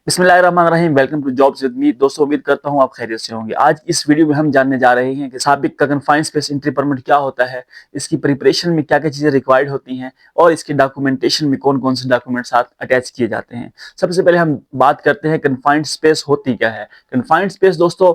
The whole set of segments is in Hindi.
बिस्मिल्लाहिर्रहमानिर्रहीम। Welcome to jobs with me. दोस्तों, उम्मीद करता हूं आप खैरियत से होंगे। आज इस वीडियो में हम जानने जा रहे हैं कि साबिक का कन्फाइंड स्पेस एंट्री परमिट क्या होता है, इसकी प्रिपरेशन में क्या क्या चीज़ें रिक्वायर्ड होती हैं और इसके डॉक्यूमेंटेशन में कौन कौन से डॉक्यूमेंट साथ अटैच किए जाते हैं। सबसे पहले हम बात करते हैं कन्फाइंड स्पेस होती क्या है। कन्फाइंड स्पेस दोस्तों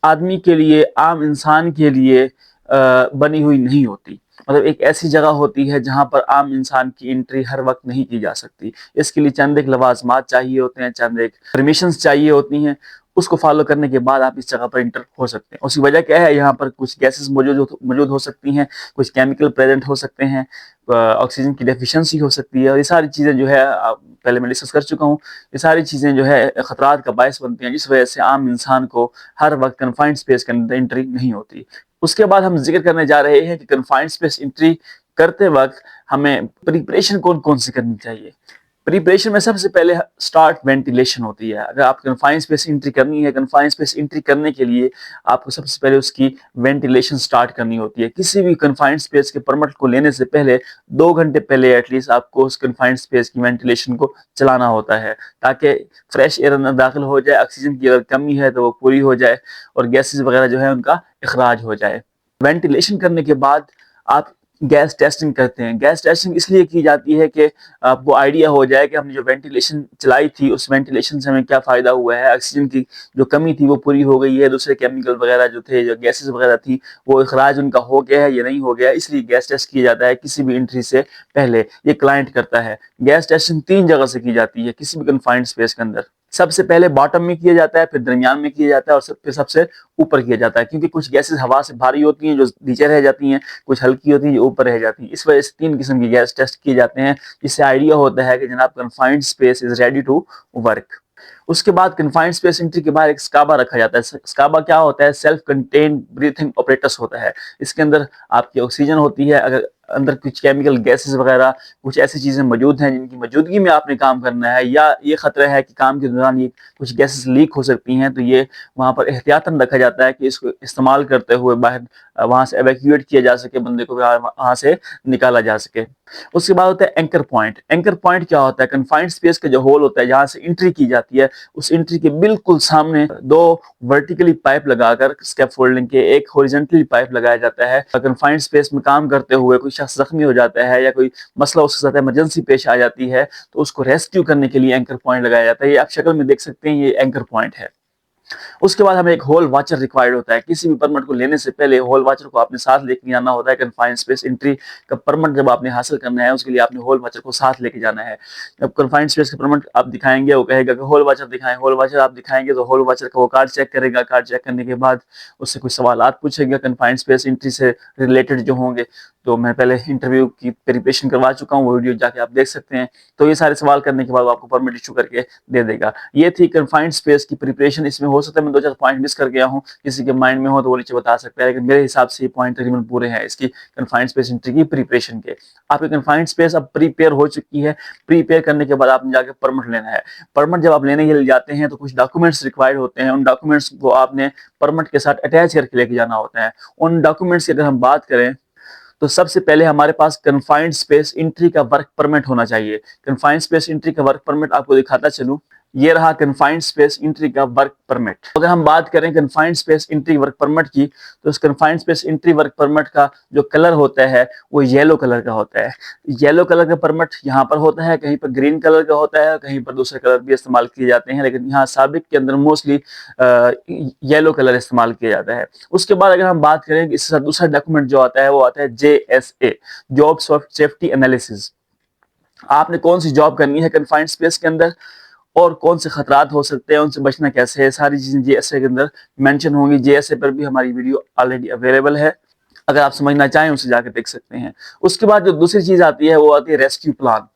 आदमी के लिए, आम इंसान के लिए बनी हुई नहीं होती। मतलब एक ऐसी जगह होती है जहां पर आम इंसान की एंट्री हर वक्त नहीं की जा सकती। इसके लिए चंद एक लवाजमात चाहिए होते हैं, चंद एक परमिशंस चाहिए होती हैं। उसको फॉलो करने के बाद आप इस जगह पर इंटर हो सकते हैं। उसकी वजह क्या है? यहाँ पर कुछ गैसेस मौजूद हो सकती हैं, कुछ केमिकल प्रेजेंट हो सकते हैं, ऑक्सीजन की डेफिशिएंसी हो सकती है, और ये सारी चीज़ें जो है पहले मैं डिस्कस कर चुका हूँ। ये सारी चीज़ें जो है खतरात का बायस बनती हैं, जिस वजह से आम इंसान को हर वक्त कन्फाइंड स्पेस के अंदर एंट्री नहीं होती। उसके बाद हम जिक्र करने जा रहे हैं कि कन्फाइंड स्पेस एंट्री करते वक्त हमें प्रिपरेशन कौन कौन सी करनी चाहिए। प्रिपरेशन में सबसे पहले स्टार्ट वेंटिलेशन होती है। अगर आप कन्फाइंड स्पेस एंट्री करनी है, कन्फाइंड स्पेस एंट्री करने के लिए आपको सबसे पहले उसकी वेंटिलेशन स्टार्ट करनी होती है। किसी भी कन्फाइंड स्पेस के परमिट को लेने से पहले 2 घंटे पहले एटलीस्ट आपको उस कन्फाइंड स्पेस की वेंटिलेशन को चलाना होता है, ताकि फ्रेश एयर अंदर दाखिल हो जाए, ऑक्सीजन की अगर कमी है तो वो पूरी हो जाए और गैसेस वगैरह जो है उनका इखराज हो जाए। वेंटिलेशन करने के बाद आप गैस टेस्टिंग करते हैं। गैस टेस्टिंग इसलिए की जाती है कि आपको आइडिया हो जाए कि हमने जो वेंटिलेशन चलाई थी उस वेंटिलेशन से हमें क्या फ़ायदा हुआ है, ऑक्सीजन की जो कमी थी वो पूरी हो गई है, दूसरे केमिकल वगैरह जो थे, जो गैसेस वगैरह थी, वो इखराज उनका हो गया है या नहीं हो गया है। इसलिए गैस टेस्ट किया जाता है किसी भी एंट्री से पहले। ये क्लाइंट करता है। गैस टेस्टिंग 3 जगह से की जाती है किसी भी कन्फाइंड स्पेस के अंदर। सबसे पहले बॉटम में किया जाता है, फिर दरमियान में किया जाता है और फिर सबसे ऊपर किया जाता है, क्योंकि कुछ गैसेस हवा से भारी होती हैं जो नीचे रह जाती हैं, कुछ हल्की होती है जो ऊपर रह जाती है। इस वजह से 3 किस्म की गैस टेस्ट किए जाते हैं, जिससे आइडिया होता है कि जनाब confined space is ready to work. उसके बाद कन्फाइंड स्पेस एंट्री के बाद एक स्काबा रखा जाता है। स्काबा क्या होता है? सेल्फ कंटेन्ड ब्रीथिंग ऑपरेटस होता है। इसके अंदर आपकी ऑक्सीजन होती है। अगर अंदर कुछ केमिकल गैसेस वगैरह कुछ ऐसी चीजें मौजूद हैं जिनकी मौजूदगी में आपने काम करना है, या ये खतरा है कि काम के दौरान ये कुछ गैसेस लीक हो सकती हैं, तो ये वहां पर एहतियातन रखा जाता है कि इसको इस्तेमाल करते हुए बाहर वहां से एवैक्यूएट किया जा सके, बंदे को वहां से निकाला जा सके। उसके बाद होता है एंकर पॉइंट। एंकर पॉइंट क्या होता है? कन्फाइंड स्पेस का जो होल होता है जहां से एंट्री की जाती है, उस एंट्री के बिल्कुल सामने 2 वर्टिकली पाइप लगाकर स्कैफोल्डिंग के, एक हॉरिजॉन्टली पाइप लगाया जाता है। कन्फाइंड स्पेस में काम करते हुए कोई शख्स जख्मी हो जाता है या कोई मसला उसके साथ इमरजेंसी पेश आ जाती है, तो उसको रेस्क्यू करने के लिए एंकर पॉइंट लगाया जाता है। ये आप शक्ल में देख सकते हैं, ये एंकर पॉइंट है। उसके बाद हमें एक होल वाचर रिक्वायर्ड होता है। किसी भी परमिट को लेने से पहले होल वाचर को आपने साथ लेके जाना होता है। कन्फाइंड स्पेस एंट्री का परमिट जब आपने हासिल करना है, उसके लिए आपने होल वाचर को साथ लेके जाना है। जब कन्फाइंड स्पेस का परमिट आप दिखाएंगे, वो कहेगा कि होल वाचर दिखाएं। होल वाचर आप दिखाएंगे तो होल वाचर का वो कार्ड चेक करेगा। कार्ड चेक करने के बाद उससे कुछ सवालात पूछेगा कन्फाइंड स्पेस एंट्री से रिलेटेड जो होंगे। तो मैं पहले इंटरव्यू की प्रिपरेशन करवा चुका हूँ, वो वीडियो जाके आप देख सकते हैं। तो ये सारे सवाल करने के बाद आपको परमिट इशू करके दे देगा। ये थी कन्फाइंड स्पेस की प्रिपरेशन। इसमें हो सकता है मैं 2-4 पॉइंट मिस कर गया हूँ, किसी के माइंड में हो तो वो नीचे बता सकता है, लेकिन मेरे हिसाब से ये पॉइंट तकरीबन पूरे हैं इसकी कन्फाइंड स्पेस एंट्री की प्रिपरेशन के। आपकी कन्फाइंड स्पेस अब प्रीपेयर हो चुकी है। प्रीपेयर करने के बाद आपने जाके परमिट लेना है। परमिट जब आप लेने के लिए जाते हैं तो कुछ डॉक्यूमेंट्स रिक्वायर्ड होते हैं। उन डॉक्यूमेंट्स को आपने परमिट के साथ अटैच करके लेके जाना होता है। उन डॉक्यूमेंट्स की अगर हम बात करें तो सबसे पहले हमारे पास कन्फाइंड स्पेस एंट्री का वर्क परमिट होना चाहिए। कन्फाइंड स्पेस एंट्री का वर्क परमिट आपको दिखाता चलूं, ये रहा कन्फाइंड स्पेस एंट्री का वर्क परमिट। अगर हम बात करें confined space entry work permit की, तो इस confined space entry work permit का जो कलर होता है वो येलो कलर का होता है। येलो कलर का परमिट यहाँ पर होता है, कहीं पर ग्रीन कलर का होता है, कहीं पर दूसरे कलर भी इस्तेमाल किए जाते हैं, लेकिन यहाँ साबिक के अंदर मोस्टली येलो कलर इस्तेमाल किया जाता है। उसके बाद अगर हम बात करें इससे दूसरा डॉक्यूमेंट जो आता है वो आता है JSA, जॉब सेफ्टी एनालिसिस। आपने कौन सी जॉब करनी है कन्फाइंड स्पेस के अंदर और कौन से खतरात हो सकते हैं, उनसे बचना कैसे है, सारी चीजें JSA के अंदर मेंशन होंगी। JSA पर भी हमारी वीडियो ऑलरेडी अवेलेबल है, अगर आप समझना चाहें उसे जाकर देख सकते हैं। उसके बाद जो दूसरी चीज आती है वो आती है रेस्क्यू प्लान।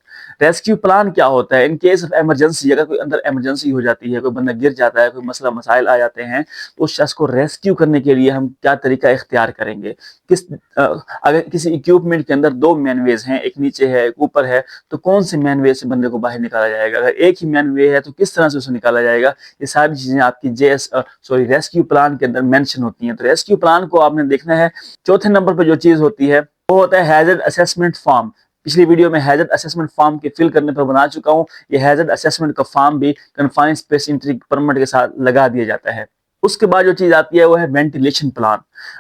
रेस्क्यू प्लान क्या होता है? इन केस ऑफ इमरजेंसी, अगर कोई अंदर इमरजेंसी हो जाती है, कोई बंदा गिर जाता है, कोई मसला मसाइल आ जाते हैं, तो उस शख्स को रेस्क्यू करने के लिए हम क्या तरीका इख्तियार करेंगे। अगर किसी इक्विपमेंट के अंदर 2 मेन वेज हैं, एक नीचे है एक ऊपर है, तो कौन से मेन वे से बंदे को बाहर निकाला जाएगा? अगर एक ही मेन वे है तो किस तरह से उसे निकाला जाएगा? ये सारी चीजें आपकी रेस्क्यू प्लान के अंदर मेंशन होती हैं। तो रेस्क्यू प्लान को आपने देखना है। चौथे नंबर पर जो चीज होती है वो होता है हैजर्ड असेसमेंट फॉर्म, पिछली वीडियो में हैजर्ड असेसमेंट फॉर्म के फिल करने पर बना चुका हूं। ये हैजर्ड असेसमेंट का फॉर्म भी कन्फाइंड स्पेस एंट्री परमिट के साथ लगा दिया जाता है। उसके बाद जो चीज आती है वो है वेंटिलेशन प्लान।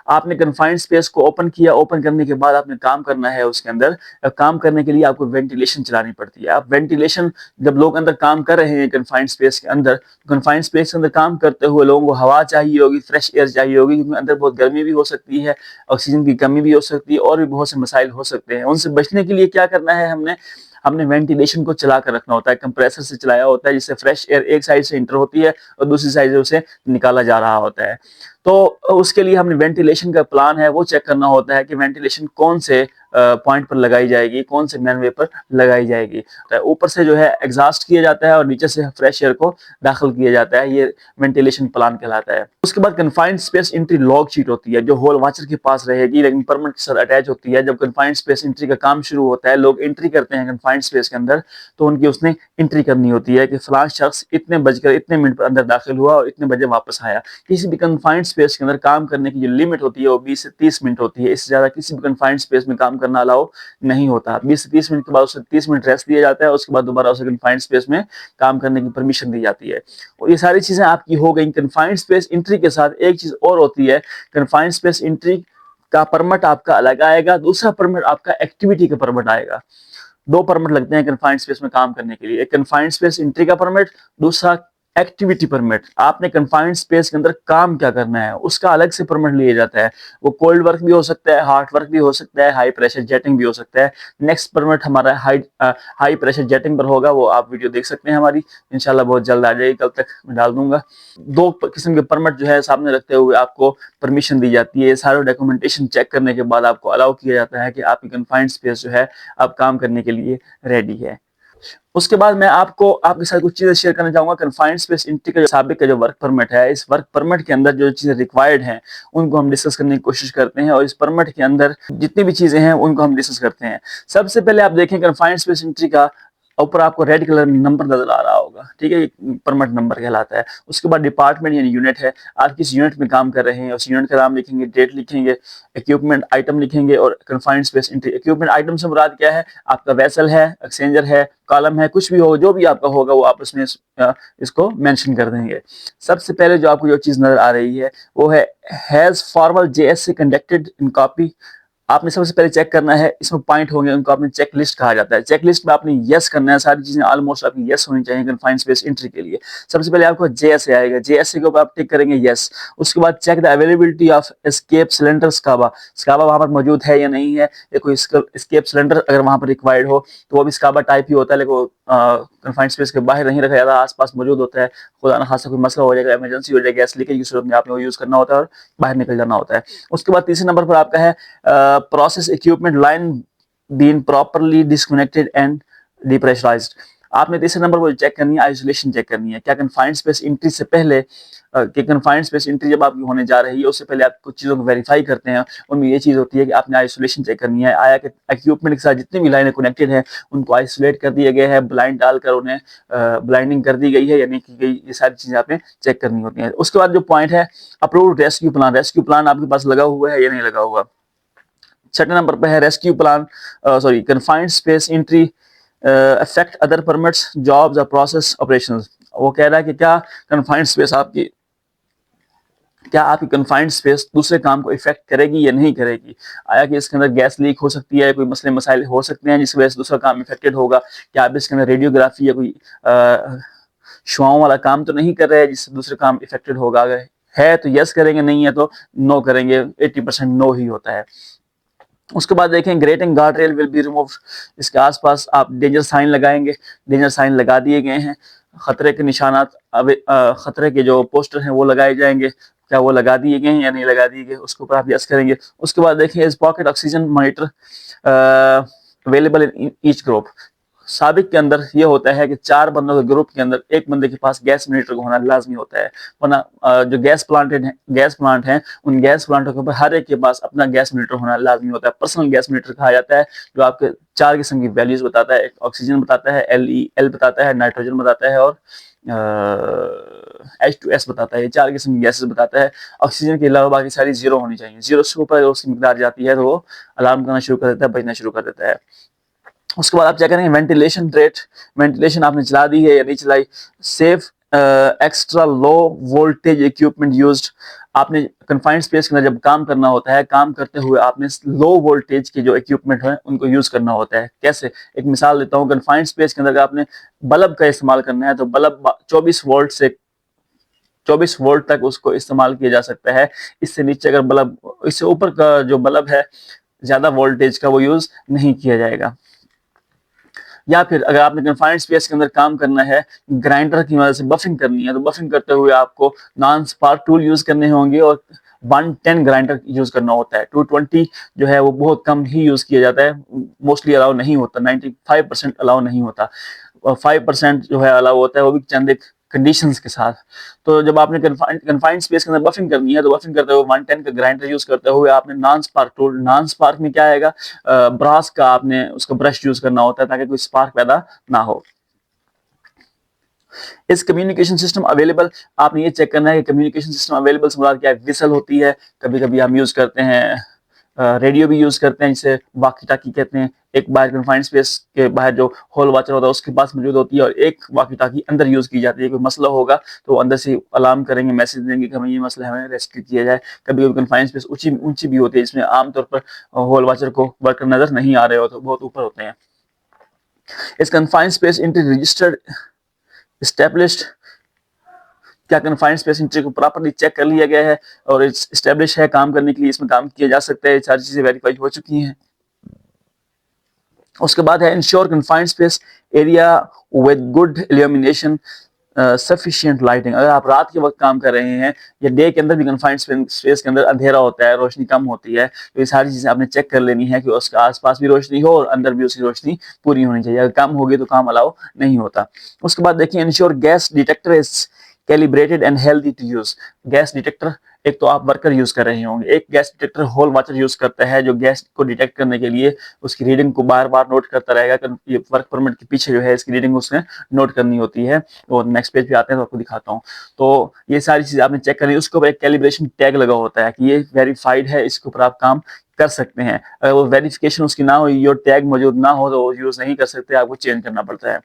आपने कन्फाइंड स्पेस को ओपन किया, ओपन करने के बाद आपने काम करना है उसके अंदर। काम करने के लिए आपको वेंटिलेशन चलानी पड़ती है। आप वेंटिलेशन, जब लोग अंदर काम कर रहे हैं कन्फाइंड स्पेस के अंदर, कन्फाइंड स्पेस के अंदर काम करते हुए लोगों को हवा चाहिए होगी, फ्रेश एयर चाहिए होगी, क्योंकि अंदर बहुत गर्मी भी हो सकती है, ऑक्सीजन की कमी भी हो सकती है, और भी बहुत से मसाइल हो सकते हैं। उनसे बचने के लिए क्या करना है, हमने वेंटिलेशन को चला कर रखना होता है, कंप्रेसर से चलाया होता है, जिससे फ्रेश एयर एक साइड से इंटर होती है और दूसरी साइड से उसे निकाला जा रहा होता है। तो उसके लिए हमने वेंटिलेशन का प्लान है वो चेक करना होता है कि वेंटिलेशन कौन से पॉइंट पर लगाई जाएगी, कौन से मैनवे पर लगाई जाएगी। तो ऊपर से जो है एग्जॉस्ट किया जाता है और नीचे से फ्रेश एयर को दाखिल किया जाता है। ये वेंटिलेशन प्लान कहलाता है। उसके बाद confined space entry log sheet होती है, जो होल वाचर के पास रहेगी, लेकिन परमिट के साथ अटैच होती है। जब कन्फाइंड स्पेस एंट्री का काम शुरू होता है, लोग एंट्री करते हैं कन्फाइंड स्पेस के अंदर, तो उनकी उसने एंट्री करनी होती है कि फलां शख्स इतने बजकर इतने मिनट पर अंदर दाखिल हुआ और इतने बजे वापस आया। किसी भी कन्फाइंड स्पेस के अंदर काम करने की जो लिमिट होती है वो 20 से 30 मिनट होती है। इससे ज्यादा किसी भी कन्फाइंड स्पेस में काम करना अलाउ नहीं होता। 20 से 30 मिनट के बाद उसे 30 मिनट रेस्ट दिया जाता है, उसके बाद दोबारा उसे कन्फाइंड स्पेस में काम करने की परमिशन दी जाती है। और ये सारी चीजें आपकी हो गई। कन्फाइंड स्पेस एंट्री के साथ एक चीज और होती है, कन्फाइंड स्पेस एंट्री का परमिट आपका अलग आएगा, दूसरा परमिट आपका एक्टिविटी का परमिट आएगा। दो परमिट लगते हैं कन्फाइंड स्पेस में काम करने के लिए, एक कन्फाइंड स्पेस एंट्री का परमिट, दूसरा एक्टिविटी परमिट। आपने कन्फाइंड स्पेस के अंदर काम क्या करना है उसका अलग से परमिट लिया जाता है। वो कोल्ड वर्क भी हो सकता है, हार्ड वर्क भी हो सकता है, हाई प्रेशर जेटिंग भी हो सकता है। नेक्स्ट परमिट हमारा हाई प्रेशर जेटिंग पर होगा, वो आप वीडियो देख सकते हैं हमारी, इंशाल्लाह बहुत जल्द आ जाएगी, कल तक मैं डाल दूंगा। दो किस्म के परमिट जो है सामने रखते हुए आपको परमिशन दी जाती है। सारे डॉक्यूमेंटेशन चेक करने के बाद आपको अलाउ किया जाता है कि आपकी कन्फाइंड स्पेस जो है अब काम करने के लिए रेडी है। उसके बाद मैं आपके साथ कुछ चीजें शेयर करना चाहूंगा। कन्फाइंड स्पेस एंट्री का जो साबिक का जो वर्क परमिट है, इस वर्क परमिट के अंदर जो चीजें रिक्वायर्ड हैं उनको हम डिस्कस करने की कोशिश करते हैं, और इस परमिट के अंदर जितनी भी चीजें हैं उनको हम डिस्कस करते हैं। सबसे पहले आप देखें कन्फाइंड स्पेस एंट्री का ऊपर आपको रेड कलर में नंबर नजर आ रहा होगा, ठीक है, परमिट नंबर कहलाता है। उसके बाद डिपार्टमेंट यानी यूनिट है, आप किस यूनिट में काम कर रहे हैं उस यूनिट का नाम लिखेंगे, डेट लिखेंगे, इक्विपमेंट आइटम लिखेंगे, और confined space entry. Equipment item से मुराद क्या है, आपका वेसल है, एक्सचेंजर है, कॉलम है, कुछ भी हो, जो भी आपका होगा वो आप उसमें इसको मेंशन कर देंगे। सबसे पहले जो आपको जो चीज नजर आ रही है वो है has formal JSC conducted in copy. आपने सबसे पहले चेक करना है, इसमें पॉइंट होंगे, उनको आपने चेक लिस्ट कहा जाता है। चेक लिस्ट में आपने यस करना है, सारी चीजें ऑलमोस्ट आपकी यस होनी चाहिए कन्फाइंड स्पेस एंट्री के लिए। सबसे पहले आपको जेएसए आएगा, जेएसए के ऊपर आप टिक करेंगे यस। उसके बाद check the availability of escape cylinder scuba, scuba वहां पर मौजूद है या नहीं है, या कोई एस्केप सिलेंडर अगर वहां पर रिक्वायर्ड हो तो वो भी स्काबा टाइप ही होता है, लेकिन कन्फाइंड स्पेस के बाहर नहीं रखा जाता, आसपास मौजूद होता है। खुदा ना खासा कोई मसला हो जाएगा, इमरजेंसी हो जाएगी, गैस लीकेज की सूरत में आपने वो यूज करना होता है और बाहर निकल जाना होता है। उसके बाद तीसरे नंबर पर आपका है process equipment line been properly disconnected and depressurised. आपने तीसरे नंबर पर चेक करनी है, आइसोलेशन चेक करनी है। क्या कन्फाइंड स्पेस एंट्री से पहले कि कन्फाइंड स्पेस एंट्री जब आपकी होने जा रही है उससे पहले आप कुछ चीजों को वेरीफाई करते हैं। उनमें ये चीज होती है कि आपने आइसोलेशन चेक करनी है, आया कि इक्विपमेंट के साथ जितनी भी लाइनें कनेक्टेड हैं उनको आइसोलेट कर दिया गया है, ब्लाइंड डालकर उन्हें ब्लाइंडिंग कर दी गई है या नहीं की गई, ये सारी चीजें आपने चेक करनी होती है। उसके बाद जो पॉइंट है approved rescue plan, rescue plan आपके पास लगा हुआ है या नहीं लगा हुआ। छठे नंबर पे है rescue plan sorry confined space entry affect other permits jobs और प्रोसेस ऑपरेशंस। वो कह रहा है कि क्या आपकी कन्फाइंड स्पेस दूसरे काम को इफेक्ट करेगी या नहीं करेगी। आया कि इसके अंदर गैस लीक हो सकती है, कोई मसले मसाइल हो सकते हैं जिसकी वजह से दूसरा काम इफेक्टेड होगा। क्या आप इसके अंदर रेडियोग्राफी या कोई शुआओं वाला काम तो नहीं कर रहे हैं जिससे दूसरे काम इफेक्टेड होगा। अगर है तो यस करेंगे, नहीं है तो नो करेंगे। 80% नो ही होता है। उसके बाद देखें great and guard rail will be remove, इसके आसपास आप डेंजर साइन लगाएंगे, डेंजर साइन लगा दिए गए हैं। खतरे के निशानात खतरे के जो पोस्टर हैं वो लगाए जाएंगे, क्या वो लगा दिए गए हैं या नहीं लगा दिए गए, उसके ऊपर आप यस करेंगे। उसके बाद देखिए इस pocket oxygen monitor available in each group. साबिक के अंदर ये होता है कि 4 बंदों के ग्रुप के अंदर एक बंदे के पास गैस मॉनिटर होना लाजमी होता है, वरना जो गैस प्लांट हैं उन गैस प्लांटों के ऊपर हर एक के पास अपना गैस मॉनिटर होना लाजमी होता है। पर्सनल गैस मॉनिटर कहा जाता है, जो आपके 4 किस्म की वैल्यूज बताता है। एक ऑक्सीजन बताता है, LEL बताता है, नाइट्रोजन बताता है, और H2S बताता है। ये 4 किस्म की गैसेस बताता है। ऑक्सीजन के अलावा बाकी सारी जीरो होनी चाहिए। जीरो से ऊपर उसकी मिकदार जाती है तो वो अलार्म करना शुरू कर देता है, बजना शुरू कर देता है। उसके बाद आप चेक करेंगे वेंटिलेशन रेट, वेंटिलेशन आपने चला दी है या नहीं चलाई। Safe extra low voltage equipment used, आपने कन्फाइंड स्पेस के अंदर जब काम करना होता है, काम करते हुए आपने लो वोल्टेज के जो इक्विपमेंट हैं उनको यूज करना होता है। कैसे, एक मिसाल देता हूँ, कन्फाइंड स्पेस के अंदर आपने बल्ब का इस्तेमाल करना है तो बल्ब 24 वोल्ट से 24 वोल्ट तक उसको इस्तेमाल किया जा सकता है। इससे नीचे अगर बल्ब, इससे ऊपर का जो बल्ब है ज्यादा वोल्टेज का, वो यूज नहीं किया जाएगा। या फिर अगर आपने कन्फाइंड स्पेस के अंदर काम करना है, ग्राइंडर की मदद से बफिंग करनी है, तो बफिंग करते हुए आपको नॉन स्पार्क टूल यूज करने होंगे और 110 ग्राइंडर यूज करना होता है। 220 जो है वो बहुत कम ही यूज किया जाता है, मोस्टली अलाउ नहीं होता, 95% अलाउ नहीं होता, 5% जो है अलाउ होता है, वो भी चंद एक कंडीशंस के साथ। तो जब आपने कन्फाइंड स्पेस के अंदर बफिंग करनी है तो बफिंग करते हुए 110 का ग्राइंडर यूज करते हुए आपने non spark tool, non spark में क्या आएगा, ब्रास का आपने उसका ब्रश यूज करना होता है ताकि कोई स्पार्क पैदा ना हो। इस कम्युनिकेशन सिस्टम अवेलेबल, आपने ये चेक करना है कि कम्युनिकेशन सिस्टम अवेलेबल से मुराद क्या है। विसल होती है, कभी कभी हम यूज करते हैं, रेडियो भी यूज करते हैं जिसे वाकी टाकी कहते हैं। एक बाहर कन्फाइंड स्पेस के बाहर जो हॉल वॉचर होता है उसके पास मौजूद होती है, और एक वाकी टाकी अंदर यूज की जाती है। कोई मसला होगा तो वो अंदर से अलार्म करेंगे, मैसेज देंगे कि हमें ये मसला है, हमें रेस्क्यू किया जाए। कभी कभी कन्फाइंड स्पेस ऊंची भी होती है, जिसमें आमतौर पर हॉल वॉचर को वर्कर नजर नहीं आ रहे होते, बहुत ऊपर होते हैं। इस confined space entry registered established, क्या कन्फाइंड स्पेस इंट्री को प्रॉपर्ली चेक कर लिया गया है और एस्टेब्लिश है, काम करने के लिए इसमें काम किया जा सकता है, सारी चीजें वेरीफाई हो चुकी हैं। उसके बाद है ensure confined space area with good illumination sufficient lighting. अगर आप रात के वक्त काम कर रहे हैं या डे के अंदर भी कन्फाइंड स्पेस के अंदर अंधेरा होता है, रोशनी कम होती है, तो ये सारी चीजें आपने चेक कर लेनी है कि उसके आसपास भी रोशनी हो और अंदर भी उसकी रोशनी पूरी होनी चाहिए। अगर कम होगी तो काम अलाउ नहीं होता। उसके बाद देखिए ensure gas detector is calibrated and healthy to use. Gas detector, एक तो आप वर्कर यूज कर रहे होंगे, एक gas detector hole watcher use करता है जो गैस को डिटेक्ट करने के लिए उसकी रीडिंग को बार बार नोट करता रहेगा। ये वर्क परमिट के पीछे जो है इसकी रीडिंग उसने नोट करनी होती है। और नेक्स्ट पेज पे आते हैं तो आपको दिखाता हूँ। तो ये सारी चीजें आपने चेक करनी है। उसके ऊपर एक कैलिब्रेशन टैग लगा होता है कि ये वेरीफाइड है, इसके ऊपर आप काम कर सकते हैं। अगर वो वेरिफिकेशन उसकी ना हो, योर टैग मौजूद ना हो, तो वो यूज नहीं कर सकते, आपको चेंज करना पड़ता है।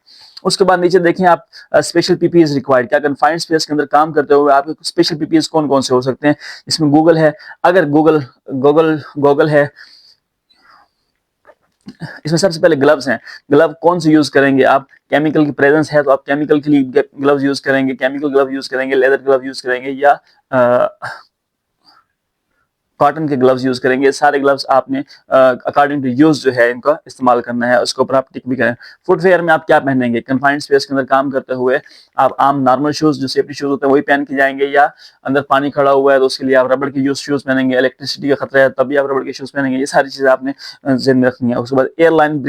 उसके बाद नीचे देखें आप, स्पेशल पीपीईज रिक्वायर्ड, क्या कन्फाइंड स्पेस के अंदर काम करते हुए आपके स्पेशल पीपीईज कौन कौन से हो सकते हैं। इसमें गूगल है, अगर गूगल है, इसमें सबसे पहले ग्लव्स हैं। ग्लव कौन से यूज करेंगे आप, केमिकल की प्रेजेंस है तो आप केमिकल के लिए ग्लव्स यूज करेंगे, केमिकल ग्लव यूज करेंगे, लेदर ग्लव यूज करेंगे, या कॉटन के ग्लव्स यूज करेंगे। सारे ग्लव्स आपने अकॉर्डिंग टू यूज जो है इनका इस्तेमाल करना है, उसके ऊपर आप टिक भी करें। फुटवेयर में आप क्या पहनेंगे, कन्फाइंड स्पेस के अंदर काम करते हुए आप आम नॉर्मल शूज जो सेफ्टी शूज होते हैं वही पहन के जाएंगे, या अंदर पानी खड़ा हुआ है तो उसके लिए आप रबड़ के यूज शूज पहनेंगे, इलेक्ट्रिसिटी का खतरा है तब भी आप रबड़ के शूज पहनेंगे। ये सारी चीजें आपने ध्यान में रखनी है। उसके बाद एयरलाइन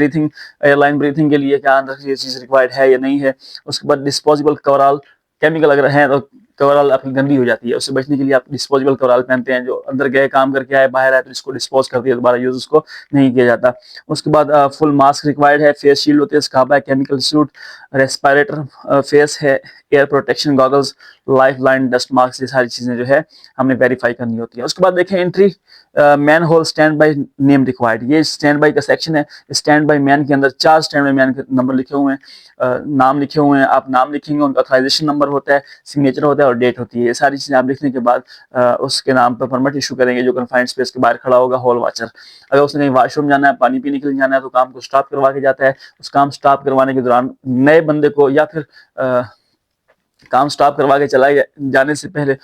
ब्रीथिंग के लिए क्या अंदर ये चीज रिक्वायर्ड है या नहीं है। उसके बाद डिस्पोजेबल कवरऑल, केमिकल अगर है तो कवरऑल आपकी गंदी हो जाती है, उससे बचने के लिए आप डिस्पोजेबल कवरऑल पहनते हैं। जो अंदर गए काम करके आए बाहर आए तो इसको डिस्पोज कर दिया, दोबारा यूज उसको नहीं किया जाता। उसके बाद फुल मास्क रिक्वायर्ड है, फेस शील्ड होती है, स्कार्फ है, केमिकल सूट, रेस्पिरेटर फेस है, air protection goggles, life line, dust mask, ये सारी चीजें जो है हमने वेरीफाई करनी होती है। उसके बाद देखें entry manhole standby name required, ये स्टैंड बाई का सेक्शन है। स्टैंड बाई मैन के अंदर 4 स्टैंड बाई मैन के नंबर लिखे हुए हैं, नाम लिखे हुए हैं, आप नाम लिखेंगे, उनका ऑथराइजेशन नंबर होता है, सिग्नेचर होता है और डेट होती है। ये सारी चीजें आप लिखने के बाद उसके नाम पर परमिट इशू करेंगे जो कन्फाइंड स्पेस के बाहर खड़ा होगा हॉल वॉचर। अगर उसने कहीं वॉशरूम जाना है, पानी पीने के लिए जाना है, तो काम को स्टॉप करवा के जाता है। उस काम स्टॉप करवाने के दौरान नए बंदे को, या फिर काम स्टॉप करवा के चला जाने से पहले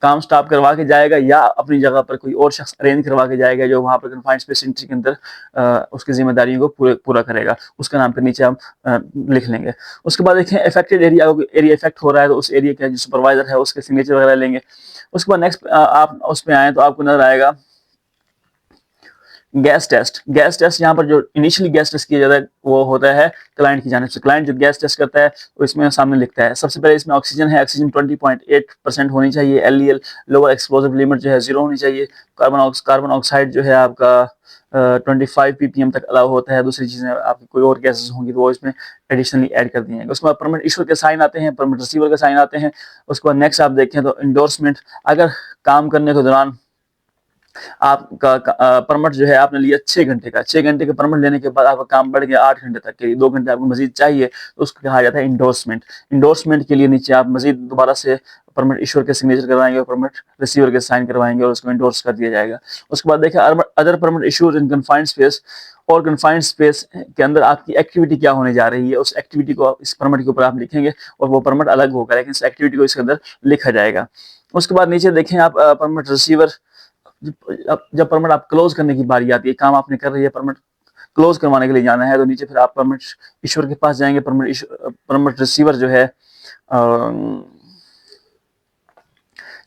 काम स्टॉप करवा के जाएगा, या अपनी जगह पर कोई और शख्स अरेंज करवा के जाएगा जो वहां पर कन्फाइंड स्पेस एंट्री के अंदर उसकी जिम्मेदारियों को पूरा करेगा। उसका नाम के नीचे हम लिख लेंगे। उसके बाद देखें इफेक्टेड एरिया इफेक्ट हो रहा है तो उस एरिया का जो सुपरवाइजर है उसके सिग्नेचर वगैरह लेंगे। उसके बाद नेक्स्ट आप उस पर आए तो आपको नजर आएगा गैस टेस्ट यहाँ पर जो इनिशियली गैस टेस्ट किया जाता है वो होता है क्लाइंट की जानिब से। क्लाइंट जो गैस टेस्ट करता है वो इसमें सामने लिखता है। सबसे पहले इसमें ऑक्सीजन है, ऑक्सीजन 20.8% होनी चाहिए। एलईएल लोअर एक्सप्लोजिव लिमिट जो है 0 होनी चाहिए। कार्बन ऑक्साइड जो है आपका 25 ppm तक अलाउ होता है। दूसरी चीजें आपकी कोई और गैसेस होंगी तो वो इसमें एडिशनली ऐड कर दी जाएंगे। उसके बाद परमिट इशूर के साइन आते हैं, परमिट रिसीवर के साइन आते हैं। उसके बाद नेक्स्ट आप देखें तो इंडोर्समेंट, अगर काम करने के दौरान आपका परमिट जो है आपने लिया 6 घंटे का, 6 घंटे का परमिट लेने के बाद आपका काम बढ़ गया 8 घंटे तक के लिए, 2 घंटे आपको मजीद चाहिए, तो उसको कहा जाता है इंडोर्समेंट। इंडोर्समेंट के लिए नीचे आप मजीद दोबारा से परमिट इश्यूर के सिग्नेचर करवाएंगे और परमिट रिसीवर के साइन करवाएंगे और उसको इंडोर्स कर दिया जाएगा। उसके बाद देखिए other permit issues in confined space, और कन्फाइंड स्पेस के अंदर आपकी एक्टिविटी क्या होने जा रही है, उस एक्टिविटी को इस परमिट के ऊपर आप लिखेंगे और वो परमिट अलग होगा, लेकिन इस एक्टिविटी को इसके अंदर लिखा जाएगा। उसके बाद नीचे देखें आप परमिट रिसीवर, जब परमिट आप क्लोज करने की बारी आती है, काम आपने कर रही है, परमिट क्लोज करवाने के लिए जाना है, तो नीचे फिर आप परमिट इश्यूर के पास जाएंगे। परमिट रिसीवर जो है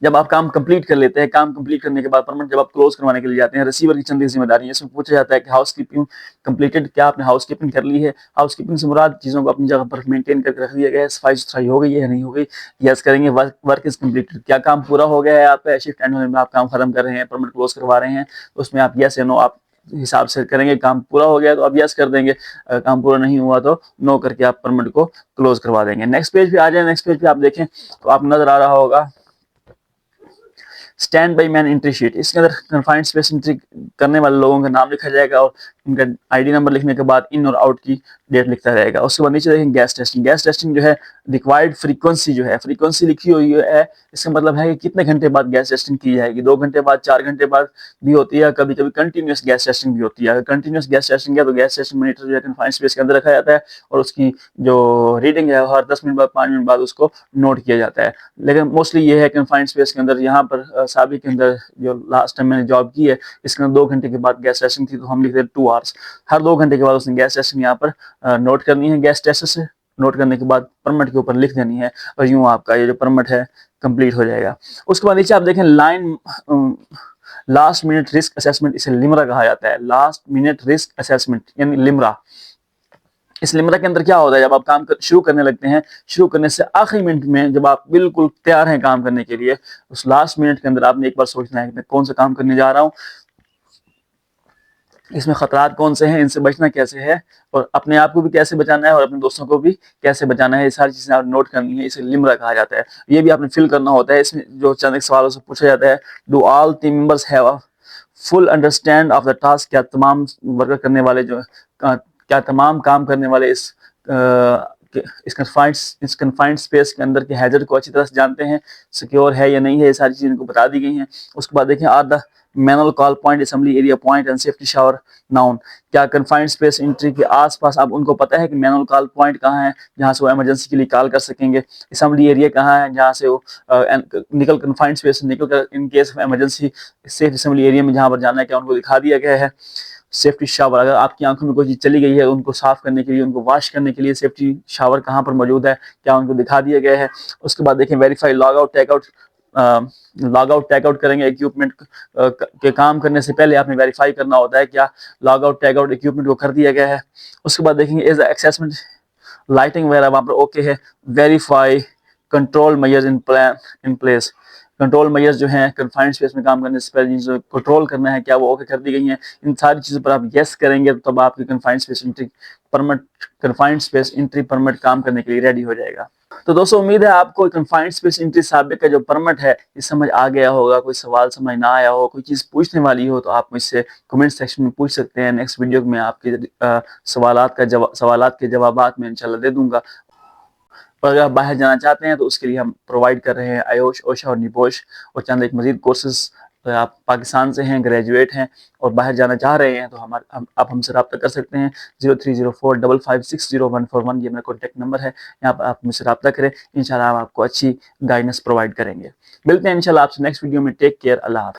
जब आप काम कंप्लीट कर लेते हैं, काम कंप्लीट करने के बाद परमिट जब आप क्लोज करवाने के लिए जाते हैं, रिसीवर की चंद जिम्मेदारी है। इसमें पूछा जाता है कि हाउसकीपिंग कंप्लीटेड, क्या आपने हाउसकीपिंग कर ली है। हाउसकीपिंग से मुराद चीज़ों को अपनी जगह पर मेंटेन करके रख दिया गया है, सफाई सुथराई हो गई है या नहीं हो गई, यस करेंगे। वर्क इज कंप्लीटेड, क्या काम पूरा हो गया है आपका, शिफ्ट एंड होने में आप काम खत्म कर रहे हैं, परमिट क्लोज करवा रहे हैं, तो उसमें आप यस या नो आप हिसाब से करेंगे। काम पूरा हो गया तो आप यस कर देंगे, काम पूरा नहीं हुआ तो नो करके आप परमिट को क्लोज करवा देंगे। नेक्स्ट पेज पे आ जाए। नेक्स्ट पेज पे आप देखें तो आप नजर आ रहा होगा stand by man entry sheet. इसके अंदर कन्फाइंड स्पेस एंट्री करने वाले लोगों का नाम लिखा जाएगा और उनका आईडी नंबर लिखने के बाद इन और आउट की डेट लिखता रहेगा। उसके बाद नीचे देखें गैस टेस्टिंग। गैस टेस्टिंग जो है रिक्वायर्ड फ्रीक्वेंसी जो है, फ्रीक्वेंसी लिखी हुई है, इसका मतलब है कि कितने घंटे बाद गैस टेस्टिंग की जाएगी। 2 घंटे बाद, 4 घंटे बाद भी होती है, कभी कभी कंटिन्यूस गैस टेस्टिंग भी होती है। अगर कंटिन्यूस गैस टेस्टिंग है तो गैस टेस्टिंग मॉनिटर जो है कन्फाइंड स्पेस के अंदर रखा जाता है और उसकी जो रीडिंग है हर 10 मिनट बाद, 5 मिनट बाद उसको नोट किया जाता है। लेकिन मोस्टली ये है कन्फाइंड स्पेस के अंदर, यहाँ पर साबिक के अंदर जो लास्ट टाइम मैंने जॉब की है, इसके अंदर 2 घंटे के बाद गैस टेस्टिंग थी, तो हम लिखते हैं 2 आवर्स। हर 2 घंटे के बाद उसने गैस टेस्टिंग यहाँ पर नोट करनी है। गैस टेस्ट से नोट करने के बाद परमिट के ऊपर लिख देनी है और यूं आपका ये जो परमिट है कंप्लीट हो जाएगा। उसके बाद नीचे आप देखें line last minute risk assessment, इसे लिमरा कहा जाता है। लास्ट मिनट रिस्क असेसमेंट यानी लिमरा। इस लिमरा के अंदर क्या होता है, जब आप काम शुरू करने लगते हैं, शुरू करने से आखिरी मिनट में जब आप बिल्कुल तैयार हैं काम करने के लिए, उस लास्ट मिनट के अंदर आपने एक बार सोचना है कि मैं कौन सा काम करने जा रहा हूँ, इसमें खतरात कौन से हैं, इनसे बचना कैसे है और अपने आप को भी कैसे बचाना है और अपने दोस्तों को भी कैसे बचाना है, ये सारी चीजें आप नोट करनी है। इसे लिमरा कहा जाता है। ये भी आपने फिल करना होता है। इसमें जो चंद एक सवालों से पूछा जाता है, do all team members have a full understand of the task, क्या तमाम वर्कर करने वाले जो क्या तमाम काम करने वाले इस कन्फाइंड स्पेस के अंदर के हैजर्ड को अच्छी तरह से जानते हैं, सिक्योर है या नहीं है, ये सारी चीजें इनको बता दी गई हैं। उसके बाद देखें are the manual call point, assembly area point and safety shower known. क्या कन्फाइंड स्पेस एंट्री के आसपास अब उनको पता है कि मैनुअल कॉल पॉइंट कहाँ है जहाँ से वो इमरजेंसी के लिए कॉल कर सकेंगे, असेंबली एरिया कहाँ है जहाँ से वो निकल कन्फाइंड स्पेस से निकल कर in case of emergency safe assembly area में जहाँ पर जाना है क्या उनको दिखा दिया गया है। सेफ्टी शावर, अगर आपकी आंखों में कोई चीज चली गई है उनको साफ करने के लिए, उनको वॉश करने के लिए सेफ्टी शावर कहाँ पर मौजूद है, क्या उनको दिखा दिया गया है। उसके बाद देखें verify lock out tag out. Lock out tag out करेंगे इक्विपमेंट के काम करने से पहले आपने वेरीफाई करना होता है क्या log out tag out equipment को कर दिया गया है। उसके बाद देखेंगे इज असेसमेंट लाइटिंग वगैरह वहाँ पर ओके है। Verify control measures in place, control measures जो हैं कन्फाइंड स्पेस में काम करने से पहले जो कंट्रोल करना है क्या वो ओके कर दी गई हैं। इन सारी चीज़ों पर आप यस करेंगे तो तब आपकी confined space entry permit, confined space entry permit काम करने के लिए रेडी हो जाएगा। तो दोस्तों उम्मीद है आपको कन्फाइंड स्पेस एंट्री साबिक का जो परमिट है ये समझ आ गया होगा। कोई सवाल समझ ना आया हो, कोई चीज़ पूछने वाली हो तो आप मुझसे कमेंट सेक्शन में पूछ सकते हैं। नेक्स्ट वीडियो में आपके सवालात के जवाबात में इंशाल्लाह दे दूंगा। और अगर आप बाहर जाना चाहते हैं तो उसके लिए हम प्रोवाइड कर रहे हैं आयोश, ओशा और निपोश और चंद एक मजीद कोर्सेज। आप पाकिस्तान से हैं, ग्रेजुएट हैं और बाहर जाना चाह रहे हैं तो आप हमसे रब्ता कर सकते हैं। 030455604141 ये मेरा कॉन्टैक्ट नंबर है, यहाँ पर आप मुझसे रब्ता करें। इंशाल्लाह हम आपको अच्छी गाइडेंस प्रोवाइड करेंगे। मिलते हैं इंशाल्लाह आपसे नेक्स्ट वीडियो में। टेक केयर, अल्लाह हाफ़िज़।